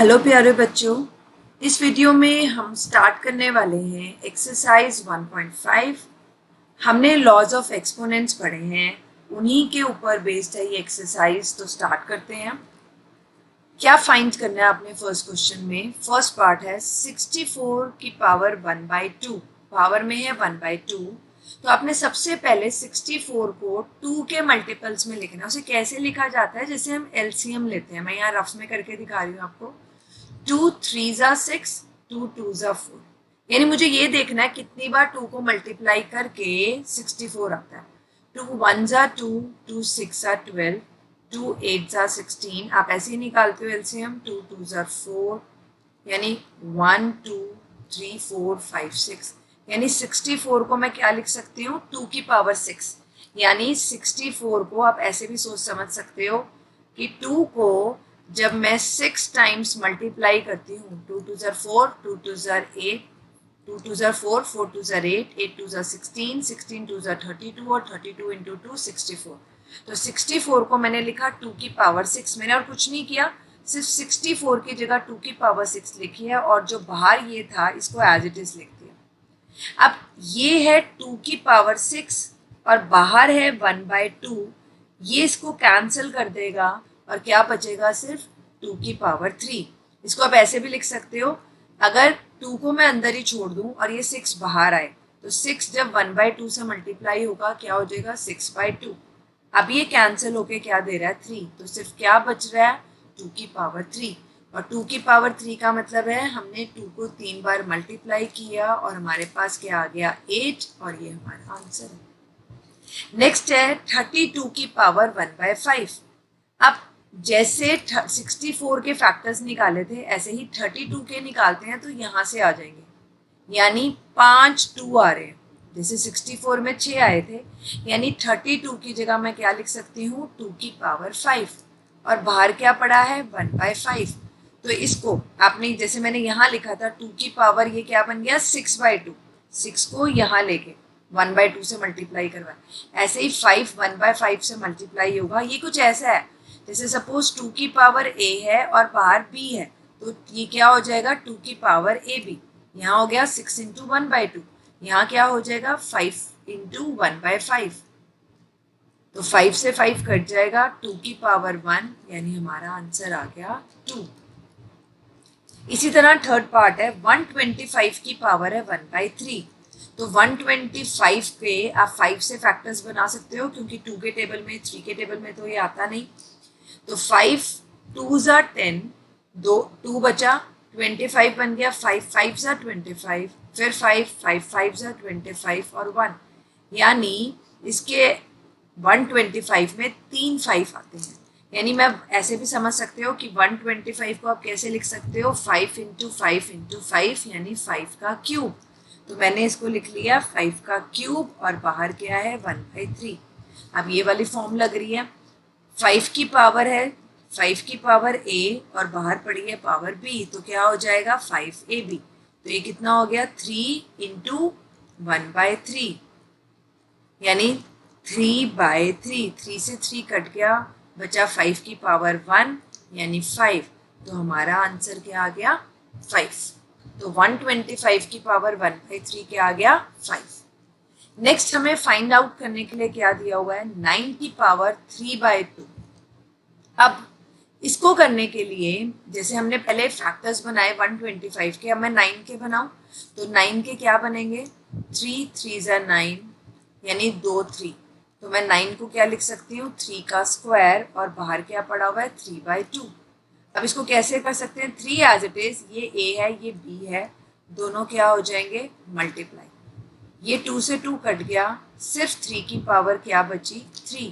Hello प्यारे बच्चों, इस वीडियो में हम स्टार्ट करने वाले हैं एक्सरसाइज 1.5। हमने लॉज ऑफ एक्सपोनेंट्स पढ़े हैं, उन्हीं के ऊपर बेस्ड है ये एक्सरसाइज। तो स्टार्ट करते हैं। क्या फाइंड करना है आपने फर्स्ट क्वेश्चन में? फर्स्ट पार्ट है 64 की पावर 1/2, पावर में है 1/2। तो आपने सबसे पहले 64 को 2 के मल्टीपल्स में लिखना है। उसे कैसे लिखा जाता है? जैसे हम एलसीएम लेते हैं। मैं यहाँ रफ में करके दिखा रही हूँ आपको। 2 3 ज़ा 6, 2 2 ज़ा 4। यानी मुझे ये देखना है कितनी बार 2 को मल्टीप्लाई करके 64 आता है। 2 1 ज़ा 2, 2 6 ज़ा 12, 2 8 ज़ा 16। आप ऐसे ही निकालते हो एलसीएम। 2 2 ज़ा 4, यानी 1 2 3 4 5 6। यानी 64 को मैं क्या लिख सकती हूँ? 2 की पावर 6। यानी 64 को आप ऐसे भी सोच समझ सकते हो कि 2 को जब मैं 6 टाइम्स मल्टीप्लाई करती हूँ, 2 2 ज़ा 4, 2 2 ज़ा 8, 2 2 ज़ा 4, 4 2 ज़ा 8, 8 2 ज़ा 16, 16 2 ज़ा 32 और 32 इंटू 2 64। तो 64 को मैंने लिखा 2 की पावर 6। मैंने और कुछ नहीं किया, सिर्फ 64 की जगह 2 की पावर 6 लिखी है और जो बाहर ये था इसको एज इट इज लिख दिया। अब ये है 2 की पावर 6 और बाहर है 1/2। ये इसको कैंसिल कर देगा और क्या बचेगा? सिर्फ 2 की पावर 3। इसको आप ऐसे भी लिख सकते हो, अगर 2 को मैं अंदर ही छोड़ दूं और ये 6 बाहर आए तो 6 जब 1/2 से मल्टीप्लाई होगा क्या हो जाएगा? 6/2। अब ये कैंसिल होके क्या दे रहा है? 3। तो सिर्फ क्या बच रहा है? 2 की पावर 3। और 2 की पावर 3 का मतलब है हमने 2 को 3 बार मल्टीप्लाई किया और हमारे पास क्या आ गया? 8। और ये हमारा आंसर है। नेक्स्ट है 32 की पावर 1/5। अब जैसे 64 के फैक्टर्स निकाले थे ऐसे ही 32 के निकालते हैं तो यहाँ से आ जाएंगे। यानी 5 2 आ रहे हैं। जैसे 64 में 6 आए थे, यानी 32 की जगह मैं क्या लिख सकती हूँ? 2 की पावर 5। और बाहर क्या पड़ा है? 1/5। तो इसको आपने जैसे मैंने यहाँ लिखा था 2 की पावर, ये क्या बन गया? 6/2। 6 को यहाँ लेके 1/2 से मल्टीप्लाई करवा, ऐसे ही 5 1/5 से मल्टीप्लाई होगा। ये कुछ ऐसा है जैसे सपोज 2 की पावर a है और बाहर b है, तो ये क्या हो जाएगा? 2 की पावर ab। यहाँ हो गया 6 इंटू 1/2। यहाँ क्या हो जाएगा? 5 इंटू 1/5। तो 5 से 5 कट जाएगा, 2 की पावर 1, यानी हमारा आंसर आ गया 2। इसी तरह थर्ड पार्ट है 125 की पावर है 1/3। तो 125 पे आप 5 से फैक्टर्स बना सकते हो क्योंकि 2 के टेबल में, 3 के टेबल में तो ये आता नहीं। तो 5 2 ज़ा 10, 2 बचा, 25 बन गया। 5 5 ज़ा 25, फिर 5 5 5 ज़ा 25 और 1। यानी इसके 125 में 3 5 आते हैं। यानी मैं ऐसे भी समझ सकते हो कि 125 को आप कैसे लिख सकते हो? 5 इंटू 5 इंटू 5, यानी 5 का क्यूब। तो मैंने इसको लिख लिया 5 का क्यूब और बाहर क्या है? 1/3। अब ये वाली फॉर्म लग रही है। 5 की पावर है 5 की पावर a और बाहर पड़ी है पावर b, तो क्या हो जाएगा? 5ab। तो ये कितना हो गया? 3 इंटू 1/3, यानी 3/3। 3 से 3 कट गया, बचा 5 की पावर 1, यानी 5। तो हमारा आंसर क्या आ गया? 5। तो 125 की पावर 1/3 क्या आ गया? 5। नेक्स्ट हमें फाइंड आउट करने के लिए क्या दिया हुआ है? 9 की पावर 3/2। अब इसको करने के लिए जैसे हमने पहले फैक्टर्स बनाए 125 के, अब मैं 9 के बनाऊं तो 9 के क्या बनेंगे? 3 3 ज़ा 9, यानी 2 3। तो मैं 9 को क्या लिख सकती हूँ? 3 का स्क्वायर और बाहर क्या पड़ा हुआ है? 3/2। अब इसको कैसे कर सकते हैं? 3 एज इट इज, ये a है ये b है, दोनों क्या हो जाएंगे? मल्टीप्लाई। ये 2 से 2 कट गया, सिर्फ 3 की पावर क्या बची? 3।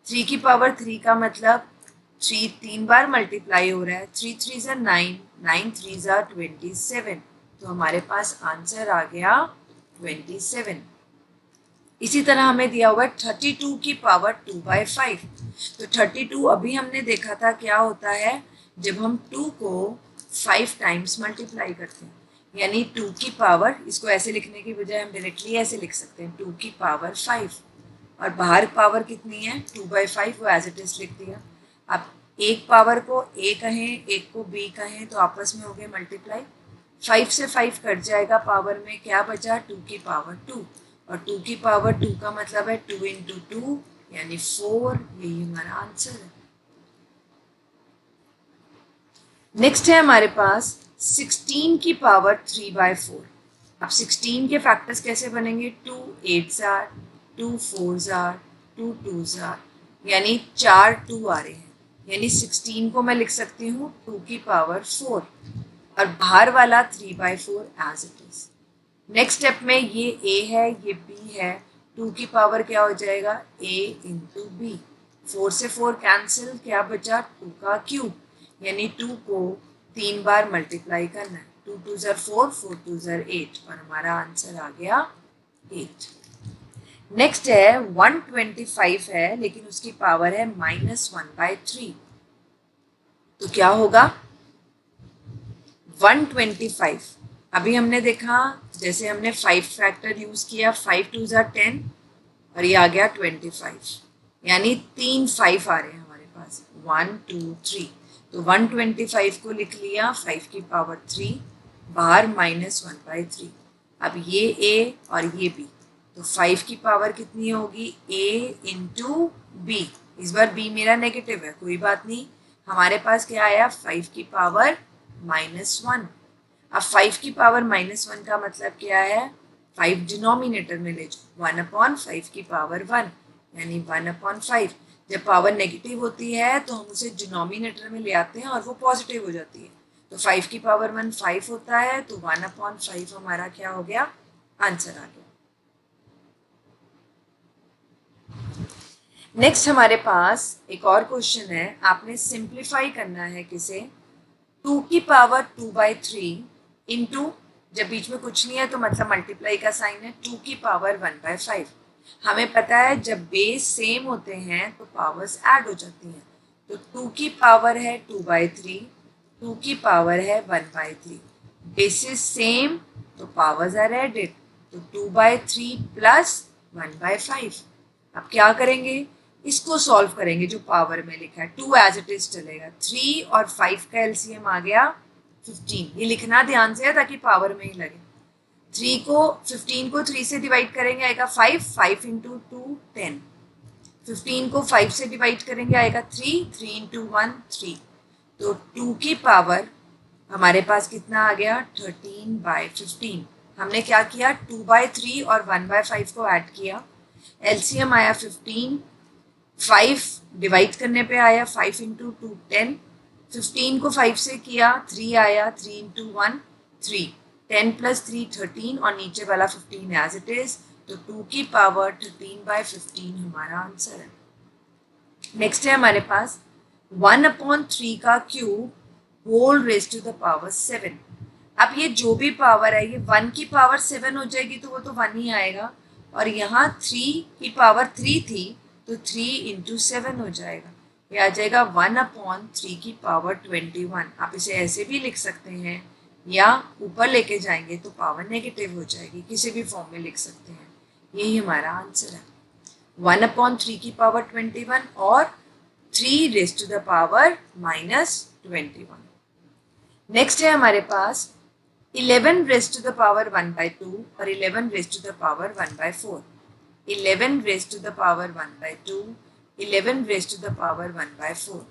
3 की पावर 3 का मतलब 3 3 बार मल्टीप्लाई हो रहा है। 3 3 ज़ा 9, 9 3 ज़ा 27। तो हमारे पास आंसर आ गया 27। इसी तरह हमें दिया हुआ है 32 की पावर 2/5। तो 32 अभी हमने देखा था क्या होता है जब हम 2 को 5 टाइम्स मल्टीप्लाई करते हैं, यानी 2 की पावर, इसको ऐसे लिखने की बजाय हम डायरेक्टली ऐसे लिख सकते हैं 2 की पावर 5। और बाहर पावर कितनी है? 2/5, वो एज इट इज लिख दिया। अब एक पावर को a कहें, एक को b कहें तो आपस में हो गए मल्टीप्लाई। 5 से 5 कट जाएगा, पावर में क्या बचा 2 की पावर 2, और 2 की पावर 2 का मतलब है 2 इंटू 2 यानी 4। यही हमारा आंसर है। नेक्स्ट है हमारे पास 16 की पावर 3/4। अब 16 के फैक्टर्स कैसे बनेंगे, 2 8s are, 2 4s are, 2 2s are, यानी 4 2 आ रहे हैं, यानी 16 को मैं लिख सकती हूँ 2 की पावर 4 और बाहर वाला 3/4 as it is. Next step में ये a है, ये b है, 2 की पावर क्या हो जाएगा a इंटू बी, 4 से 4 कैंसिल, क्या बचा 2 का क्यूब, यानी 2 को 3 बार मल्टीप्लाई करना है, 2 2 ज़र 4, 4 2 ज़र 8 और हमारा आंसर आ गया 8। नेक्स्ट है 125 है, लेकिन उसकी पावर है -1/3। तो क्या होगा 125, अभी हमने देखा जैसे हमने 5 फैक्टर यूज किया, 5 2 ज़र 10 और ये आ गया 25, यानी 3 5 आ रहे हैं हमारे पास 1 2 3। तो 125 को लिख लिया 5 की पावर 3, बाहर -1/3। अब ये a और ये b, तो 5 की पावर कितनी होगी a इंटू बी। इस बार b मेरा नेगेटिव है, कोई बात नहीं, हमारे पास क्या आया 5 की पावर -1। अब 5 की पावर -1 का मतलब क्या है, 5 डिनोमिनेटर में ले जाओ, 1/5 की पावर 1 यानी 1/5। जब पावर नेगेटिव होती है तो हम उसे डिनोमिनेटर में ले आते हैं और वो पॉजिटिव हो जाती है। तो 5 की पावर 1 5 होता है, तो 1/5 हमारा क्या हो गया, आंसर आ गया। नेक्स्ट हमारे पास एक और क्वेश्चन है, आपने सिंप्लीफाई करना है किसे, 2 की पावर 2/3 इंटू, जब बीच में कुछ नहीं है तो मतलब मल्टीप्लाई का साइन है, 2 की पावर 1/5। हमें पता है जब बेस सेम होते हैं तो पावर्स ऐड हो जाती हैं, तो 2 की पावर है 2/3, 2 की पावर है 1/3, बेसिस सेम तो पावर्स आर एडेड, तो 2/3 प्लस 1/5। अब क्या करेंगे, इसको सॉल्व करेंगे, जो पावर में लिखा है 2 एज इट इज चलेगा, 3 और 5 का एलसीएम आ गया 15। ये लिखना ध्यान से है ताकि पावर में ही लगे। 15 को 3 से डिवाइड करेंगे आएगा 5, 5 इंटू 2 10, 15 को 5 से डिवाइड करेंगे आएगा 3, 3 इंटू 1 3। तो 2 की पावर हमारे पास कितना आ गया 13/15। हमने क्या किया 2/3 और 1/5 को ऐड किया, एलसीएम आया 15, 5 डिवाइड करने पे आया 5 इंटू 2 10, 15 को 5 से किया 3 आया, 3 इंटू 1 3, 10 प्लस 3 13 और नीचे वाला 15 एज इट इज, तो 2 की पावर 13/15 हमारा आंसर है। नेक्स्ट है हमारे पास 1/3 का cube whole raise to the power 7। अब ये जो भी पावर है ये 1 की पावर 7 हो जाएगी तो वो तो 1 ही आएगा, और यहाँ 3 की पावर 3 थी तो 3 इंटू 7 हो जाएगा, ये आ जाएगा 1/3 की पावर 21। आप इसे ऐसे भी लिख सकते हैं या ऊपर लेके जाएंगे तो पावर नेगेटिव हो जाएगी, किसी भी फॉर्म में लिख सकते हैं। यही हमारा आंसर है 1/3 की पावर 21 और 3 raise to the power -21। Next है हमारे पास 11 रेज टू द पावर 1/2 और 11 raise to the power 1/4। 11 raise to the power 1/2, 11 raise to the power 1/4।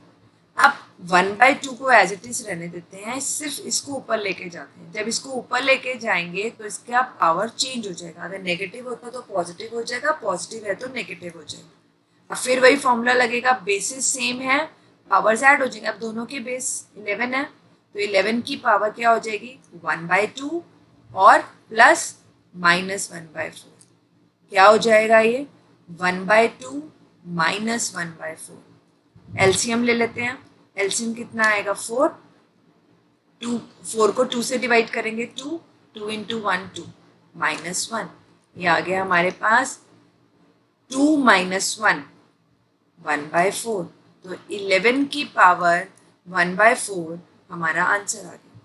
अब 1/2 को एज इट इज रहने देते हैं, सिर्फ इसको ऊपर लेके जाते हैं। जब इसको ऊपर लेके जाएंगे तो इसका पावर चेंज हो जाएगा, अगर नेगेटिव होता तो पॉजिटिव हो जाएगा, पॉजिटिव है तो नेगेटिव हो जाएगा। अब फिर वही फॉर्मूला लगेगा, बेसिस सेम है, पावर्स ऐड हो जाएंगे। अब दोनों के बेस 11 है तो 11 की पावर क्या हो जाएगी 1/2 और प्लस -1/4, क्या हो जाएगा ये 1/2 -1/4। एलसीएम ले लेते हैं, एलसीएम कितना आएगा 4, 4 को 2 से डिवाइड करेंगे 2, 2 इंटू 1 2 -1, ये आ गया हमारे पास 2 -1 1/4। तो 11 की पावर 1/4 हमारा आंसर आ गया।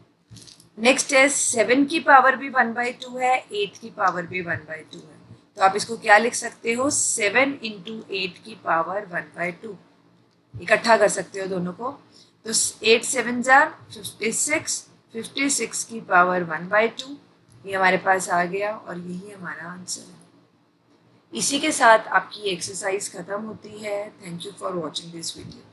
नेक्स्ट है 7 की पावर भी 1/2 है, 8 की पावर भी 1/2 है, तो आप इसको क्या लिख सकते हो 7 इंटू 8 की पावर 1/2। इकट्ठा कर सकते हो दोनों को। तो 8 7 जार 56, 56 की पावर 1/2 ये हमारे पास आ गया और यही हमारा आंसर है। इसी के साथ आपकी एक्सरसाइज खत्म होती है। Thank you for watching this video.